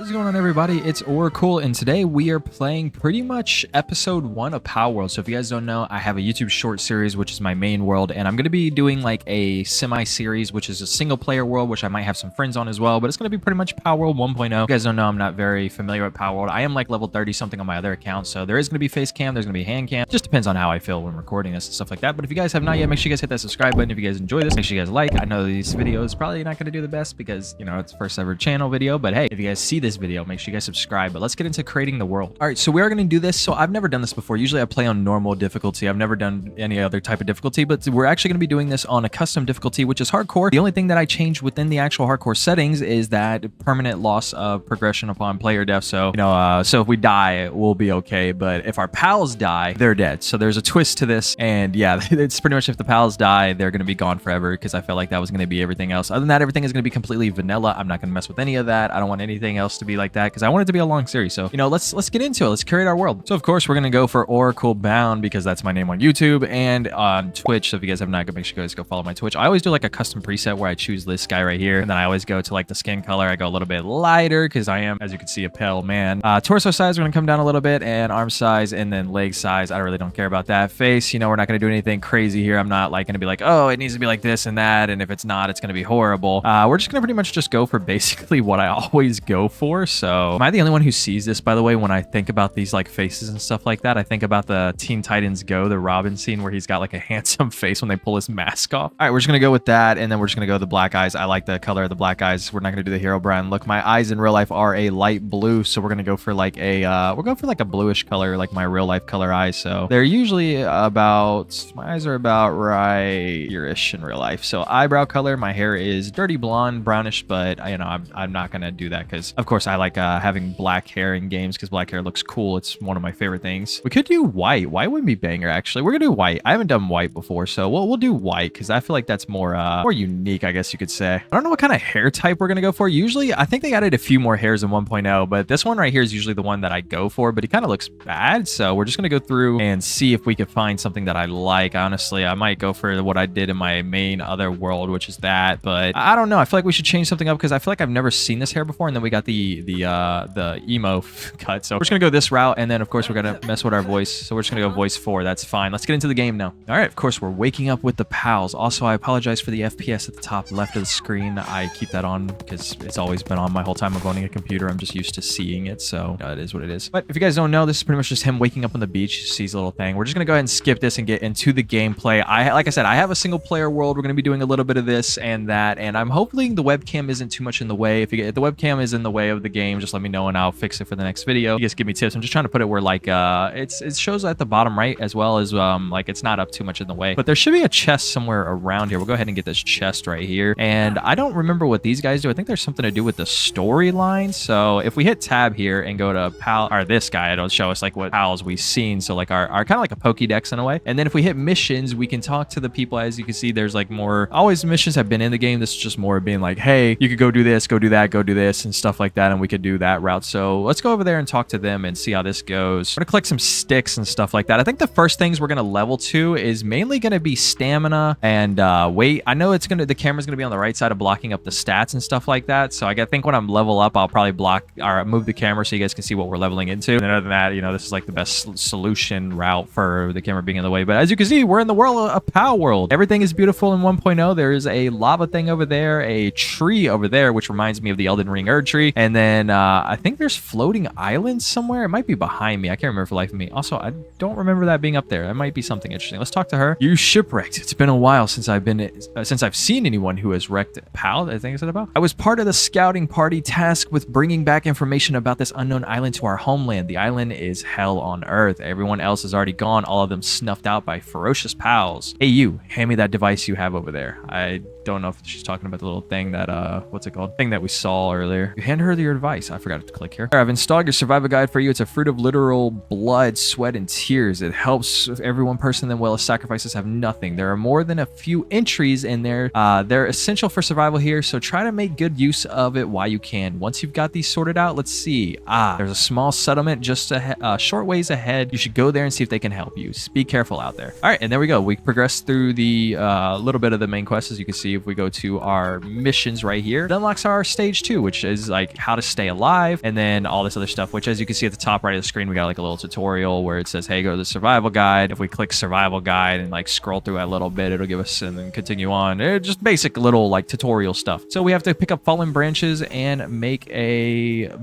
What's going on, everybody? It's Oracle, and today we are playing pretty much episode 1 of PALWORLD. So if you guys don't know, I have a YouTube short series, which is my main world, and I'm going to be doing like a semi-series, which is a single-player world, which I might have some friends on as well, but it's going to be pretty much PALWORLD 1.0. If you guys don't know, I'm not very familiar with PALWORLD. I am like level 30-something on my other account, so there is going to be face cam, there's going to be hand cam. Just depends on how I feel when recording this and stuff like that. But if you guys have not yet, make sure you guys hit that subscribe button. If you guys enjoy this, make sure you guys like. I know these videos probably not going to do the best because, you know, it's first ever channel video, but hey, if you guys see this video, make sure you guys subscribe. But let's get into creating the world. All right, so we are going to do this. So I've never done this before. Usually I play on normal difficulty. I've never done any other type of difficulty, but we're actually going to be doing this on a custom difficulty, which is hardcore. The only thing that I changed within the actual hardcore settings is that permanent loss of progression upon player death. So, you know, so if we die, we'll be okay. But if our pals die, they're dead. So there's a twist to this. And yeah, it's pretty much if the pals die, they're going to be gone forever, because I felt like that was going to be everything else. Other than that, everything is going to be completely vanilla. I'm not going to mess with any of that. I don't want anything else to be like that, because I want it to be a long series. So, you know, let's get into it. Let's create our world. So of course we're going to go for Oracle Bound, because that's my name on YouTube and on Twitch. So if you guys have not, make sure you guys go follow my Twitch. I always do like a custom preset where I choose this guy right here, and then I always go to like the skin color. I go a little bit lighter because I am, as you can see, a pale man. Torso size, we're going to come down a little bit, and arm size, and then leg size. I really don't care about that. Face, you know, we're not going to do anything crazy here. I'm not like going to be like, oh, it needs to be like this and that, and if it's not, it's going to be horrible. We're just going to pretty much just go for basically what I always go for. So am I the only one who sees this, by the way, when I think about these like faces and stuff like that? I think about the Teen Titans Go, the Robin scene, where he's got like a handsome face when they pull his mask off. All right, we're just going to go with that, and then we're just going to go with the black eyes. I like the color of the black eyes. We're not going to do the Hero Brian look. My eyes in real life are a light blue, so we're going to go for like a we'll go for like a bluish color, like my real life color eyes. So they're usually about, my eyes are about right here-ish in real life. So eyebrow color, my hair is dirty blonde, brownish, but you know, I'm not going to do that because of course I like having black hair in games, because black hair looks cool. It's one of my favorite things. We could do white. White would be banger, actually. We're gonna do white. I haven't done white before, so we'll do white, because I feel like that's more unique, I guess you could say. I don't know what kind of hair type we're gonna go for. Usually I think they added a few more hairs in 1.0, but this one right here is usually the one that I go for, but he kind of looks bad, so we're just gonna go through and see if we could find something that I like. Honestly, I might go for what I did in my main other world, which is that, but I don't know. I feel like we should change something up, because I feel like I've never seen this hair before, and then we got the emo cut. So we're just gonna go this route, and then of course we're gonna mess with our voice, so we're just gonna go voice 4. That's fine. Let's get into the game now. All right, of course we're waking up with the pals. Also, I apologize for the FPS at the top left of the screen. I keep that on because it's always been on my whole time of owning a computer. I'm just used to seeing it, so it is what it is. But if you guys don't know, this is pretty much just him waking up on the beach. He sees a little thing. We're just gonna go ahead and skip this and get into the gameplay. Like I said, I have a single player world. We're gonna be doing a little bit of this and that, and I'm hoping the webcam isn't too much in the way. If the webcam is in the way of the game, just let me know and I'll fix it for the next video. You guys give me tips. I'm just trying to put it where like it shows at the bottom right, as well as like it's not up too much in the way. But there should be a chest somewhere around here. We'll go ahead and get this chest right here. And I don't remember what these guys do. I think there's something to do with the storyline. So if we hit tab here and go to pal, or this guy, it'll show us like what pals we've seen. So like our kind of like a Pokédex in a way. And then if we hit missions, we can talk to the people. As you can see, there's like more, always missions have been in the game. This is just more being like, hey, you could go do this, go do that, go do this, and stuff like that. And we could do that route. So let's go over there and talk to them and see how this goes. We're gonna collect some sticks and stuff like that. I think the first things we're gonna level to is mainly gonna be stamina and weight. I know the camera's gonna be on the right side of blocking up the stats and stuff like that. So I think when I'm level up, I'll probably block or move the camera so you guys can see what we're leveling into. And other than that, you know, this is like the best solution route for the camera being in the way. But as you can see, we're in the world of PALWORLD. Everything is beautiful in 1.0. There's a lava thing over there, a tree over there, which reminds me of the Elden Ring Erd tree. And then I think there's floating islands somewhere. It might be behind me. I can't remember for the life of me. Also, I don't remember that being up there. That might be something interesting. Let's talk to her. You shipwrecked. It's been a while since I've seen anyone who has wrecked PAL. I think it's about. I was part of the scouting party tasked with bringing back information about this unknown island to our homeland. The island is hell on earth. Everyone else is already gone. All of them snuffed out by ferocious pals. Hey, you, hand me that device you have over there. I don't know if she's talking about the little thing that what's it called, thing that we saw earlier. You hand her your advice. I forgot to click here. I've installed your survival guide for you. It's a fruit of literal blood, sweat, and tears. It helps every one person, then well as sacrifices have nothing. There are more than a few entries in there. They're essential for survival here, so try to make good use of it while you can. Once you've got these sorted out, let's see. There's a small settlement just a short ways ahead. You should go there and see if they can help you. Be careful out there. All right, and there we go. We progressed through the little bit of the main quest. As you can see, if we go to our missions right here, it unlocks our stage 2, which is like how to stay alive, and then all this other stuff, which as you can see at the top right of the screen, we got like a little tutorial where it says, hey, go to the survival guide. If we click survival guide and like scroll through a little bit, it'll give us, and then continue on. It's just basic little like tutorial stuff. So we have to pick up fallen branches and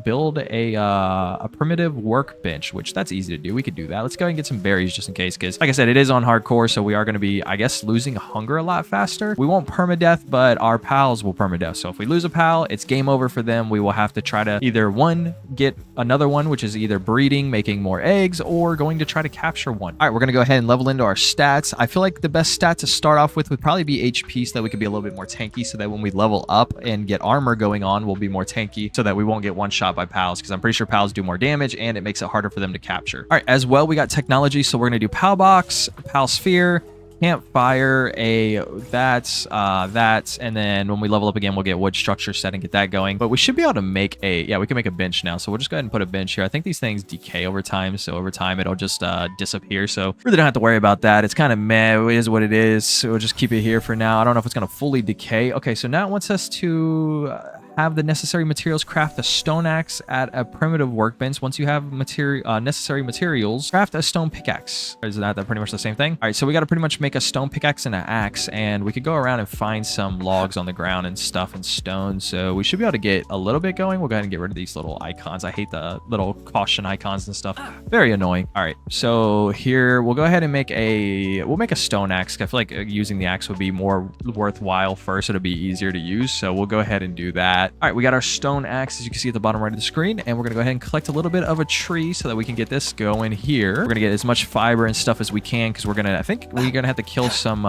build a primitive workbench, which that's easy to do. We could do that. Let's go ahead and get some berries just in case, because like I said, it is on hardcore, so we are going to be, I guess, losing hunger a lot faster. We won't permadeath, but our pals will permadeath. So if we lose a pal, it's game over for them. We will have to try to either get another one, which is either breeding, making more eggs, or going to try to capture one. All right, we're going to go ahead and level into our stats. I feel like the best stat to start off with would probably be HP, so that we could be a little bit more tanky, so that when we level up and get armor going on, we'll be more tanky, so that we won't get one shot by pals, because I'm pretty sure pals do more damage and it makes it harder for them to capture. All right, as well, we got technology, so we're going to do pal box, pal sphere, campfire, that, and then when we level up again, we'll get wood structure set and get that going. But we should be able to make we can make a bench now. So we'll just go ahead and put a bench here. I think these things decay over time, so over time it'll just disappear. So really don't have to worry about that. It's kind of meh. It is what it is. So we'll just keep it here for now. I don't know if it's going to fully decay. Okay, so now it wants us to have the necessary materials, craft a stone axe at a primitive workbench. Once you have necessary materials, craft a stone pickaxe. Is that pretty much the same thing? All right, so we got to pretty much make a stone pickaxe and an axe, and we could go around and find some logs on the ground and stuff and stone. So we should be able to get a little bit going. We'll go ahead and get rid of these little icons. I hate the little caution icons and stuff. Very annoying. All right, so here we'll go ahead and make a stone axe. I feel like using the axe would be more worthwhile first. It'll be easier to use, so we'll go ahead and do that. All right, we got our stone axe, as you can see at the bottom right of the screen, and we're gonna go ahead and collect a little bit of a tree so that we can get this going here. We're gonna get as much fiber and stuff as we can, because I think we're gonna have to kill some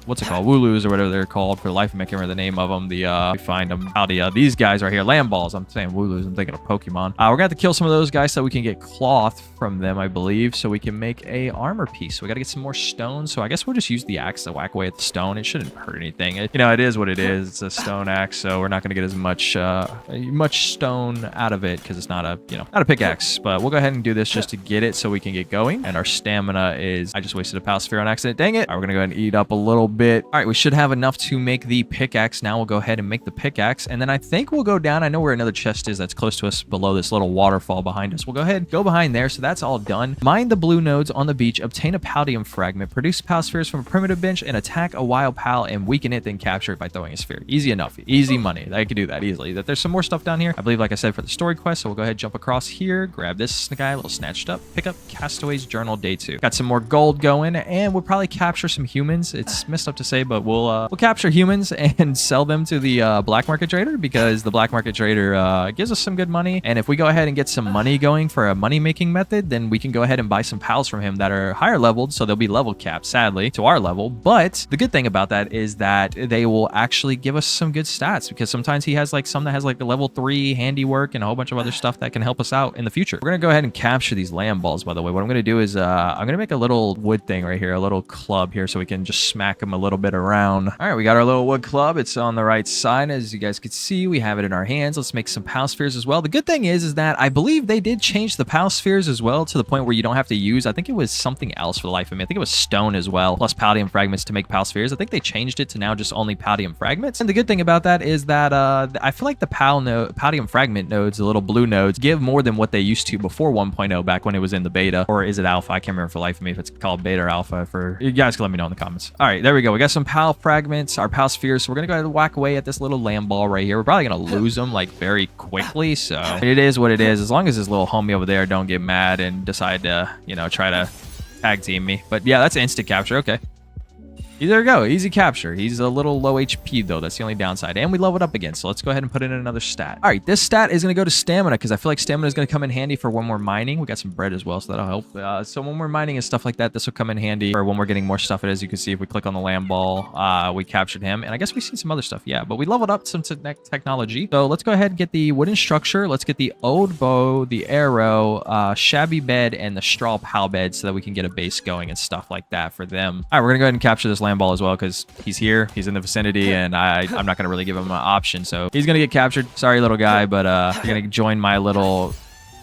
what's it called, wooloos or whatever they're called. For the life of me, I can't remember the name of them. We find them these guys right here, lamb balls. I'm saying wooloos, I'm thinking of Pokemon. We're gonna have to kill some of those guys so we can get cloth from them, I believe, so we can make a armor piece. So we gotta get some more stone. So I guess we'll just use the axe to whack away at the stone. It shouldn't hurt anything. It is what it is. It's a stone axe, so we're not gonna get as much stone out of it, because it's not a pickaxe. But we'll go ahead and do this just to get it so we can get going. And our stamina is, I just wasted a pal sphere on accident, dang it. All right, we're gonna go ahead and eat up a little bit. All right, we should have enough to make the pickaxe. Now we'll go ahead and make the pickaxe, and then I think we'll go down. I know where another chest is that's close to us below this little waterfall behind us. We'll go ahead, go behind there. So that's all done. Mine the blue nodes on the beach, obtain a paldium fragment, produce pal spheres from a primitive bench, and attack a wild pal and weaken it, then capture it by throwing a sphere. Easy enough, easy money. I could do that easily. There's some more stuff down here, I believe, like I said, for the story quest. So we'll go ahead and jump across here, grab this guy, a little snatched up, pick up Castaway's Journal Day 2. Got some more gold going, and we'll probably capture some humans. It's messed up to say, but we'll capture humans and sell them to the black market trader, because the black market trader gives us some good money. And if we go ahead and get some money going for a money making method, then we can go ahead and buy some pals from him that are higher leveled, so they'll be level capped, sadly, to our level. But the good thing about that is that they will actually give us some good stats, because sometimes he has like some that has like a level 3 handiwork and a whole bunch of other stuff that can help us out in the future. We're gonna go ahead and capture these lamb balls, by the way. What I'm gonna do is I'm gonna make a little wood thing right here, a little club here, so we can just smack them a little bit around. All right, we got our little wood club. It's on the right side, as you guys can see. We have it in our hands. Let's make some pal spheres as well. The good thing is that I believe they did change the pal spheres as well, to the point where you don't have to use, I think it was something else for the life of me. I think it was stone as well, plus paldium fragments to make pal spheres. I think they changed it to now just only paldium fragments. And the good thing about that is that I feel like the paldium fragment nodes, the little blue nodes, give more than what they used to before 1.0, back when it was in the beta. Or is it alpha? I can't remember for the life of me if it's called beta or alpha. You guys can let me know in the comments. All right, there we go. We got some pal fragments, our pal spheres. So we're gonna go ahead and whack away at this little lamb ball right here. We're probably gonna lose them like very quickly, so it is what it is. As long as this little homie over there don't get mad and decide to, try to tag team me. But yeah, that's instant capture. Okay. There we go. Easy capture. He's a little low HP, though. That's the only downside. And we leveled up again. So let's go ahead and put in another stat. All right. This stat is going to go to stamina, because I feel like stamina is going to come in handy for when we're mining. We got some bread as well, so that'll help. So when we're mining and stuff like that, this will come in handy for when we're getting more stuff. As you can see, if we click on the lamb ball, we captured him. And I guess we've seen some other stuff. Yeah, but we leveled up some technology. So let's go ahead and get the wooden structure. Let's get the old bow, the arrow, shabby bed, and the straw pal bed, so that we can get a base going and stuff like that for them. All right, we're going to go ahead and capture this lamb ball as well, because he's here, he's in the vicinity, and I'm not going to really give him an option, so he's going to get captured. Sorry, little guy, but you're going to join my little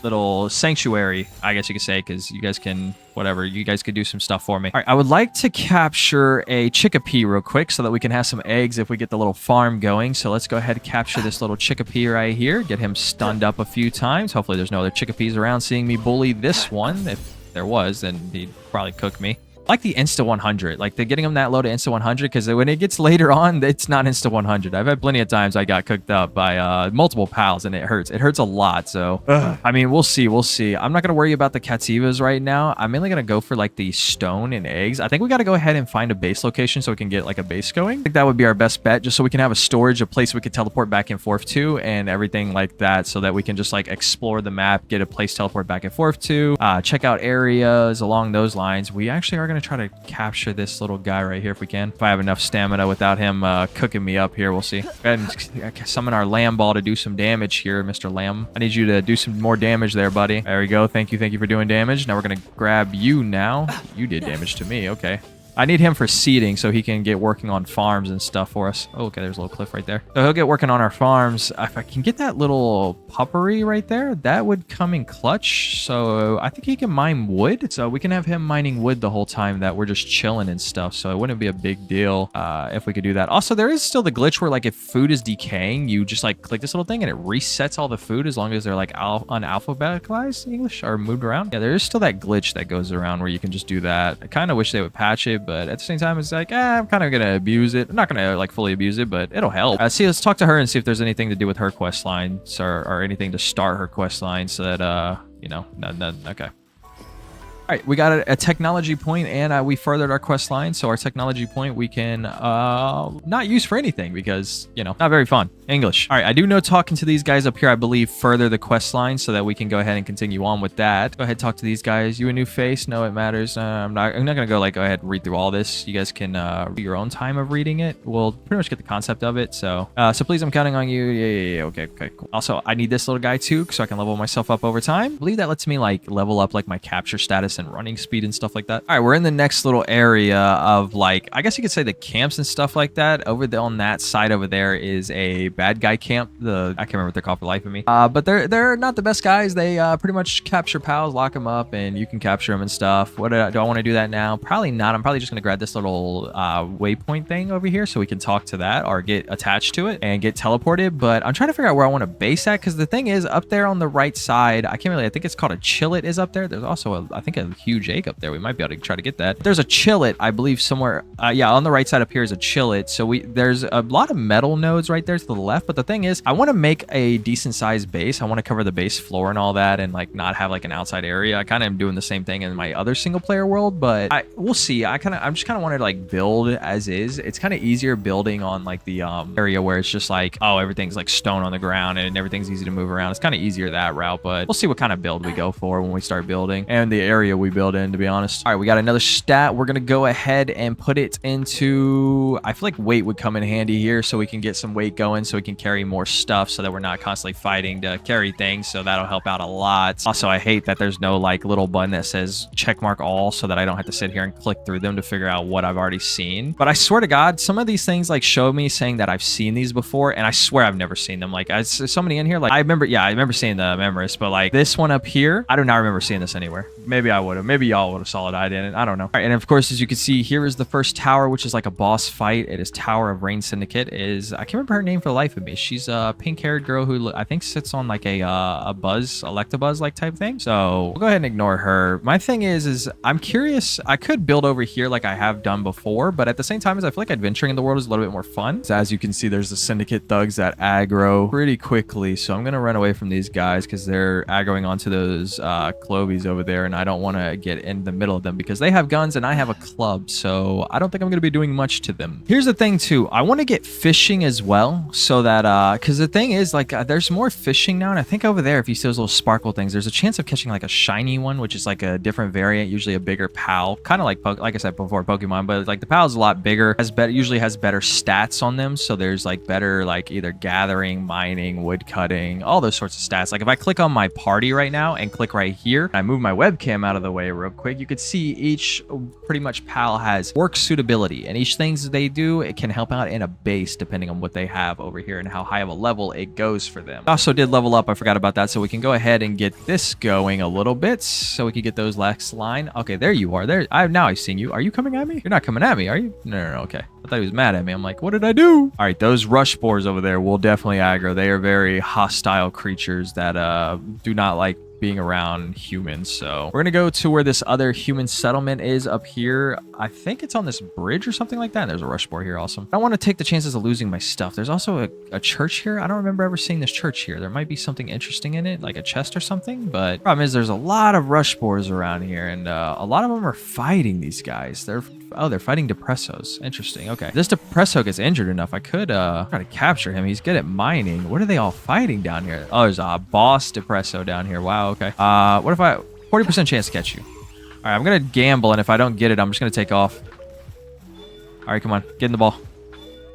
little sanctuary, I guess you could say, because you guys can, whatever, you guys could do some stuff for me. All right, I would like to capture a chickpea real quick so that we can have some eggs if we get the little farm going. So let's go ahead and capture this little chickpea right here, get him stunned up a few times. Hopefully there's no other chickapeas around seeing me bully this one. If there was, then he'd probably cook me. I like the Insta 100, like they're getting them that low to Insta 100, because when it gets later on, it's not Insta 100. I've had plenty of times I got cooked up by multiple pals, and it hurts. It hurts a lot. So, I mean, we'll see. We'll see. I'm not going to worry about the Cativas right now. I'm mainly going to go for like the stone and eggs. I think we got to go ahead and find a base location so we can get like a base going. I think that would be our best bet, just so we can have a storage, a place we could teleport back and forth to, and everything like that, so that we can just like explore the map, get a place to teleport back and forth to, check out areas along those lines. We actually are going to try to capture this little guy right here if we can. If I have enough stamina without him cooking me up here, we'll see. Go ahead and summon our lamb ball to do some damage here, Mr. Lamb. I need you to do some more damage there, buddy. There we go. Thank you. Thank you for doing damage. Now we're going to grab you now. You did damage to me. Okay. I need him for seeding so he can get working on farms and stuff for us. Oh, okay, there's a little cliff right there. So he'll get working on our farms. If I can get that little puppery right there, that would come in clutch. So I think he can mine wood. So we can have him mining wood the whole time that we're just chilling and stuff. So it wouldn't be a big deal if we could do that. Also, there is still the glitch where like if food is decaying, you just like click this little thing and it resets all the food as long as they're like unalphabetized English or moved around. Yeah, there is still that glitch that goes around where you can just do that. I kind of wish they would patch it, but at the same time, it's like, I'm kind of gonna abuse it. I'm not gonna like fully abuse it, but it'll help. Let's talk to her and see if there's anything to do with her quest lines or anything to start her quest line so that, you know, okay. All right, we got a technology point, and we furthered our quest line. So our technology point we can not use for anything because, you know, not very fun. English. All right, I do know talking to these guys up here, I believe, further the quest line so that we can go ahead and continue on with that. Go ahead, talk to these guys. You a new face? No, it matters. I'm not gonna go like go ahead and read through all this. You guys can do your own time of reading it. We'll pretty much get the concept of it. So please, I'm counting on you. Yeah. Okay, cool. Also, I need this little guy too, so I can level myself up over time. I believe that lets me like level up like my capture status and running speed and stuff like that. All right, we're in the next little area of like, I guess you could say the camps and stuff like that. Over there on that side over there is a bad guy camp. I can't remember what they're called for the life of me. But they're not the best guys. They pretty much capture pals, lock them up, and you can capture them and stuff. Do I want to do that now? Probably not. I'm probably just gonna grab this little waypoint thing over here so we can talk to that or get attached to it and get teleported. But I'm trying to figure out where I want to base at, because the thing is up there on the right side, I think it's called a chillet is up there. There's also I think a huge egg up there. We might be able to try to get that. There's a chillet, I believe, somewhere. Yeah, on the right side up here is a chillet. So there's a lot of metal nodes right there to the left. But the thing is, I want to make a decent sized base. I want to cover the base floor and all that, and like not have like an outside area. I kind of am doing the same thing in my other single player world, but we'll see. I'm just kind of wanted to like build as is. It's kind of easier building on like the area where it's just like, oh, everything's like stone on the ground and everything's easy to move around. It's kind of easier that route, but we'll see what kind of build we go for when we start building and the area we build in, to be honest. All right, we got another stat. We're gonna go ahead and put it into, I feel like weight would come in handy here, so we can get some weight going so we can carry more stuff so that we're not constantly fighting to carry things. So that'll help out a lot. Also, I hate that there's no like little button that says checkmark all so that I don't have to sit here and click through them to figure out what I've already seen. But I swear to God, some of these things like show me saying that I've seen these before, and I swear I've never seen them. Like so many in here, like I remember seeing the Memories, but like this one up here, I do not remember seeing this anywhere. Maybe I would have. Maybe y'all would have saw it. I didn't. I don't know. All right, and of course, as you can see, here is the first tower, which is like a boss fight. It is Tower of Rain Syndicate. I can't remember her name for the life of me. She's a pink-haired girl who I think sits on like a Electabuzz like type thing. So we'll go ahead and ignore her. My thing is I'm curious. I could build over here like I have done before, but at the same time, I feel like adventuring in the world is a little bit more fun. So as you can see, there's the Syndicate thugs that aggro pretty quickly. So I'm gonna run away from these guys because they're aggroing onto those Clovies over there, and I don't want to get in the middle of them because they have guns and I have a club. So I don't think I'm gonna be doing much to them. Here's the thing too. I want to get fishing as well, so that because the thing is like there's more fishing now, and I think over there, if you see those little sparkle things, there's a chance of catching like a shiny one, which is like a different variant, usually a bigger PAL, kind of like I said before, Pokemon, but like the PAL is a lot bigger, usually has better stats on them. So there's like better like either gathering, mining, wood cutting, all those sorts of stats. Like if I click on my party right now and click right here, I move my webcam, cam out of the way real quick, you could see each pretty much PAL has work suitability, and each things they do, it can help out in a base depending on what they have over here and how high of a level it goes for them. Also did level up, I forgot about that, so we can go ahead and get this going a little bit so we can get those last line. Okay, there you are. There, now I've seen you. Are you coming at me? You're not coming at me, are you? No, okay. I thought he was mad at me. I'm like, what did I do? All right, those rush spores over there will definitely aggro. They are very hostile creatures that do not like being around humans. So we're gonna go to where this other human settlement is up here. I think it's on this bridge or something like that. And there's a rush spore here. Awesome. I don't want to take the chances of losing my stuff. There's also a church here. I don't remember ever seeing this church here. There might be something interesting in it, like a chest or something, but problem is there's a lot of rush spores around here, and a lot of them are fighting these guys. They're fighting Depressos. Interesting. Okay. If this Depresso gets injured enough, I could try to capture him. He's good at mining. What are they all fighting down here? Oh, there's a boss Depresso down here. Wow, okay. What if 40% chance to catch you? All right, I'm gonna gamble, and if I don't get it, I'm just gonna take off. All right, come on. Get in the ball.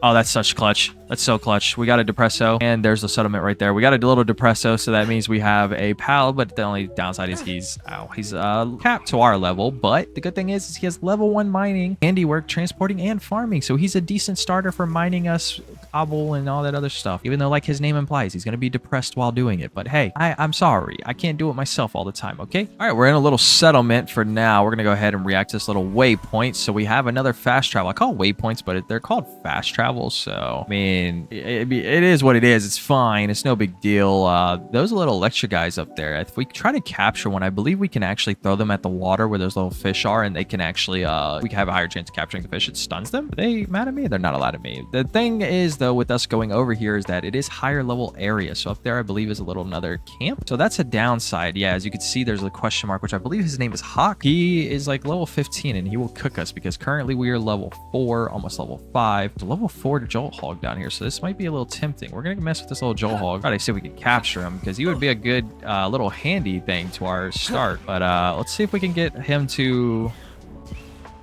Oh, that's such clutch. That's so clutch. We got a Depresso, and there's the settlement right there. We got a little Depresso, so that means we have a PAL, but the only downside is he's capped to our level. But the good thing is he has level 1 mining, handiwork, transporting, and farming. So he's a decent starter for mining us cobble and all that other stuff. Even though, like his name implies, he's going to be depressed while doing it. But hey, I'm sorry. I can't do it myself all the time, okay? All right, we're in a little settlement for now. We're going to go ahead and react to this little waypoint. So we have another fast travel. I call waypoints, but they're called fast travel. So I mean, it is what it is. It's fine. It's no big deal. Those little electric guys up there, if we try to capture one, I believe we can actually throw them at the water where those little fish are, and they can actually we can have a higher chance of capturing the fish. It stuns them. Are they mad at me? They're not allowed at me. The thing is, though, with us going over here is that it is higher level area. So up there, I believe, is a little another camp. So that's a downside. Yeah, as you can see, there's a question mark, which I believe his name is Hawk. He is like level 15, and he will cook us because currently we are level 4, almost level 5. So level 4 to Jolt Hog down here. So this might be a little tempting. We're gonna mess with this little Joel Hog. Try to see if we can capture him because he would be a good little handy thing to our start. But let's see if we can get him to...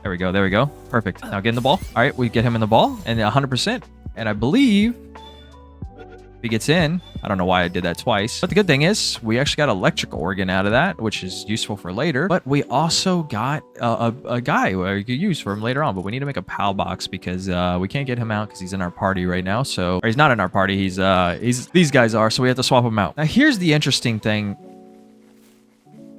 There we go. There we go. Perfect. Now get in the ball. All right, we get him in the ball and 100%. And I believe if he gets in, I don't know why I did that twice, but the good thing is we actually got electric organ out of that, which is useful for later. But we also got a guy who you could use for him later on, but we need to make a PAL box because we can't get him out because he's in our party right now. So, or he's not in our party. He's these guys are, so we have to swap him out. Now here's the interesting thing.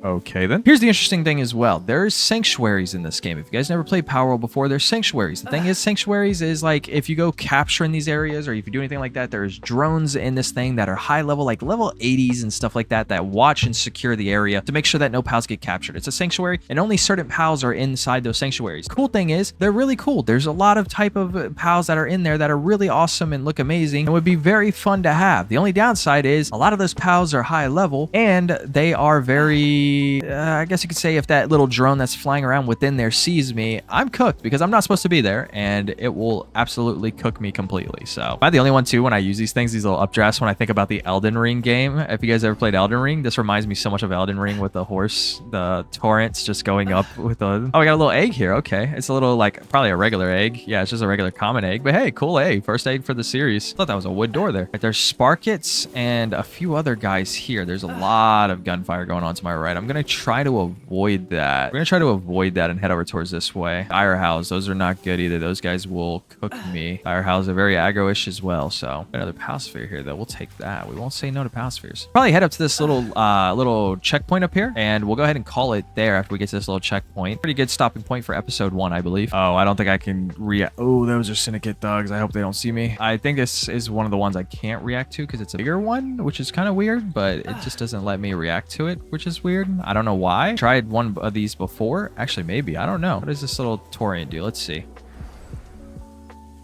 Okay, then. Here's the interesting thing as well. There's sanctuaries in this game. If you guys never played PALWORLD before, there's sanctuaries. The thing is, sanctuaries is like if you go capture in these areas or if you do anything like that, there's drones in this thing that are high level, like level 80s and stuff like that, that watch and secure the area to make sure that no PALs get captured. It's a sanctuary, and only certain PALs are inside those sanctuaries. Cool thing is, they're really cool. There's a lot of type of PALs that are in there that are really awesome and look amazing and would be very fun to have. The only downside is a lot of those PALs are high level, and they are very... I guess you could say if that little drone that's flying around within there sees me, I'm cooked because I'm not supposed to be there, and it will absolutely cook me completely. So am I the only one too when I use these things, these little updrafts, when I think about the Elden Ring game? If you guys ever played Elden Ring, this reminds me so much of Elden Ring with the horse, the torrents just going up with the... Oh, we got a little egg here. Okay. It's a little like probably a regular egg. Yeah, it's just a regular common egg, but hey, cool egg. First egg for the series. I thought that was a wood door there. Right, there's Sparkets and a few other guys here. There's a lot of gunfire going on to my right. I'm going to try to avoid that. We're gonna try to avoid that and head over towards this way. Firehouse, those are not good either. Those guys will cook me. Firehouse are very aggro-ish as well. So another Palsphere here though. We'll take that. We won't say no to Palspheres. Probably head up to this little checkpoint up here, and we'll go ahead and call it there after we get to this little checkpoint. Pretty good stopping point for episode 1, I believe. Oh, I don't think I can react. Oh, those are Syndicate thugs. I hope they don't see me. I think this is one of the ones I can't react to because it's a bigger one, which is kind of weird, but it just doesn't let me react to it, which is weird. I don't know why. Tried one of these before. Actually, maybe. I don't know. What does this little Torian do? Let's see.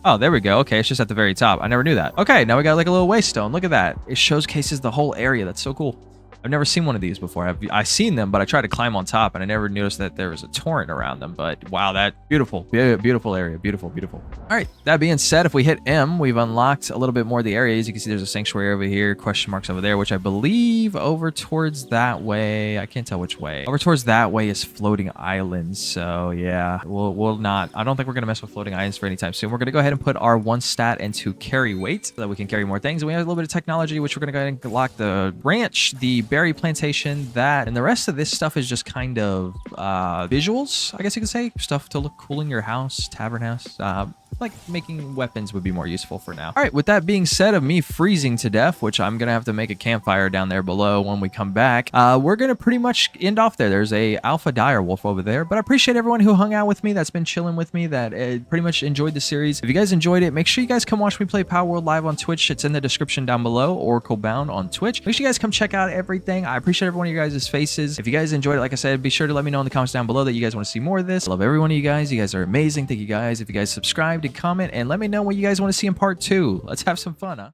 Oh, there we go. Okay, it's just at the very top. I never knew that. Okay, now we got like a little waystone. Look at that. It showcases the whole area. That's so cool. I've never seen one of these before. I've seen them, but I tried to climb on top and I never noticed that there was a torrent around them. But wow, that beautiful area. Beautiful. All right, that being said, if we hit M, we've unlocked a little bit more of the area. As you can see, there's a sanctuary over here, question marks over there, which I believe over towards that way. I can't tell which way. Over towards that way is floating islands. So yeah, we'll not, I don't think we're going to mess with floating islands for any time soon. We're going to go ahead and put our 1 stat into carry weight so that we can carry more things. And we have a little bit of technology, which we're going to go ahead and lock the ranch, the berry plantation, that, and the rest of this stuff is just kind of visuals, I guess you could say. Stuff to look cool in your house, tavern house. Like making weapons would be more useful for now. All right, with that being said of me freezing to death, which I'm gonna have to make a campfire down there below when we come back, we're gonna pretty much end off there. There's a alpha dire wolf over there, but I appreciate everyone who hung out with me, that's been chilling with me, that pretty much enjoyed the series. If you guys enjoyed it, make sure you guys come watch me play PALWORLD live on Twitch. It's in the description down below. Oracle Bound on Twitch. Make sure you guys come check out everything. I appreciate every one of you guys' faces. If you guys enjoyed it, like I said, be sure to let me know in the comments down below that you guys want to see more of this. I love every one of you guys. You guys are amazing. Thank you guys. If you guys subscribed and comment, and let me know what you guys want to see in part 2. Let's have some fun, huh?